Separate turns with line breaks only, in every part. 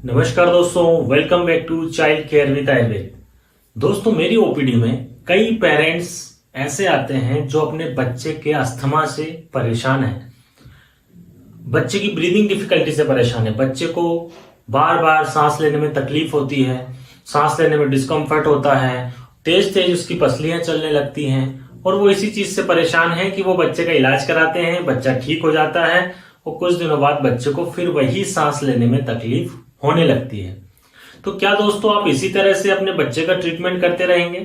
नमस्कार दोस्तों, welcome back to child care with Ayurveda. दोस्तों, मेरी ओपीडी में कई पेरेंट्स ऐसे आते हैं जो अपने बच्चे के अस्थमा से परेशान हैं, बच्चे की ब्रीदिंग डिफिकल्टी से परेशान है, बच्चे को बार बार सांस लेने में तकलीफ होती है, सांस लेने में डिस्कम्फर्ट होता है, तेज तेज उसकी पसलियां चलने लगती हैं और वो इसी चीज से परेशान है कि वो बच्चे का इलाज कराते हैं, बच्चा ठीक हो जाता है और कुछ दिनों बाद बच्चे को फिर वही सांस लेने में तकलीफ होने लगती है। तो क्या दोस्तों आप इसी तरह से अपने बच्चे का ट्रीटमेंट करते रहेंगे?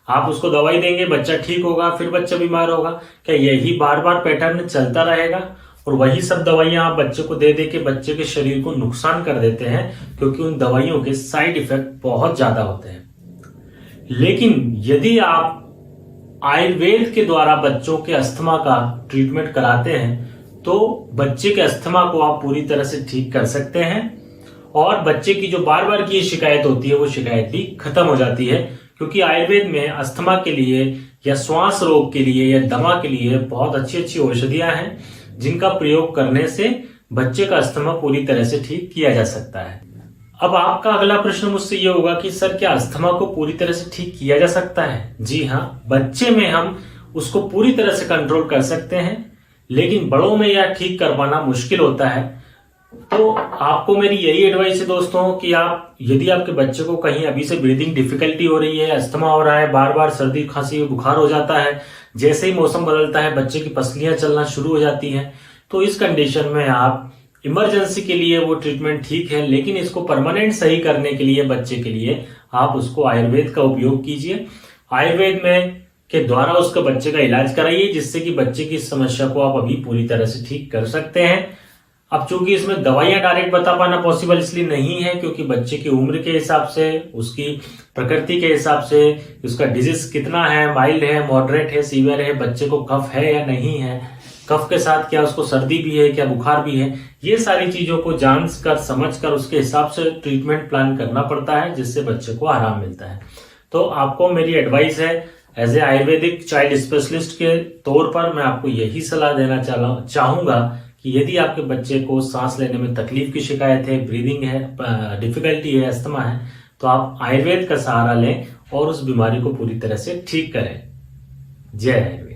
आप उसको दवाई देंगे, बच्चा ठीक होगा, फिर बच्चा बीमार होगा? क्या यही बार बार पैटर्न चलता रहेगा और वही सब दवाइयां आप बच्चे को दे दे के बच्चे के शरीर को नुकसान कर देते हैं, क्योंकि उन दवाइयों के साइड इफेक्ट बहुत ज्यादा होते हैं। लेकिन यदि आप आयुर्वेद के द्वारा बच्चों के अस्थमा का ट्रीटमेंट कराते हैं तो बच्चे के अस्थमा को आप पूरी तरह से ठीक कर सकते हैं और बच्चे की जो बार बार की शिकायत होती है वो शिकायत भी खत्म हो जाती है, क्योंकि आयुर्वेद में अस्थमा के लिए या श्वास रोग के लिए या दमा के लिए बहुत अच्छी अच्छी औषधियां हैं जिनका प्रयोग करने से बच्चे का अस्थमा पूरी तरह से ठीक किया जा सकता है। अब आपका अगला प्रश्न मुझसे ये होगा कि सर, क्या अस्थमा को पूरी तरह से ठीक किया जा सकता है? जी हाँ, बच्चे में हम उसको पूरी तरह से कंट्रोल कर सकते हैं, लेकिन बड़ों में यह ठीक कर पाना मुश्किल होता है। तो आपको मेरी यही एडवाइस है दोस्तों कि आप, यदि आपके बच्चे को कहीं अभी से ब्रीदिंग डिफिकल्टी हो रही है, अस्थमा हो रहा है, बार बार सर्दी खांसी बुखार हो जाता है, जैसे ही मौसम बदलता है बच्चे की पसलियां चलना शुरू हो जाती हैं, तो इस कंडीशन में आप इमरजेंसी के लिए वो ट्रीटमेंट ठीक है, लेकिन इसको परमानेंट सही करने के लिए बच्चे के लिए आप उसको आयुर्वेद का उपयोग कीजिए। आयुर्वेद में के द्वारा उसका बच्चे का इलाज कराइए, जिससे कि बच्चे की समस्या को आप अभी पूरी तरह से ठीक कर सकते हैं। अब चूंकि इसमें दवाइयां डायरेक्ट बता पाना पॉसिबल इसलिए नहीं है क्योंकि बच्चे की उम्र के हिसाब से, उसकी प्रकृति के हिसाब से, उसका डिजीज कितना है, माइल्ड है, मॉडरेट है, सीवियर है, बच्चे को कफ है या नहीं है, कफ के साथ क्या उसको सर्दी भी है, क्या बुखार भी है, ये सारी चीजों को जांच कर समझ कर उसके हिसाब से ट्रीटमेंट प्लान करना पड़ता है, जिससे बच्चे को आराम मिलता है। तो आपको मेरी एडवाइस है, as a ayurvedic child specialist के तौर पर मैं आपको यही सलाह देना चाहूंगा कि यदि आपके बच्चे को सांस लेने में तकलीफ की शिकायत है, ब्रीदिंग है, डिफिकल्टी है, अस्थमा है, तो आप आयुर्वेद का सहारा लें और उस बीमारी को पूरी तरह से ठीक करें। जय आयुर्वेद।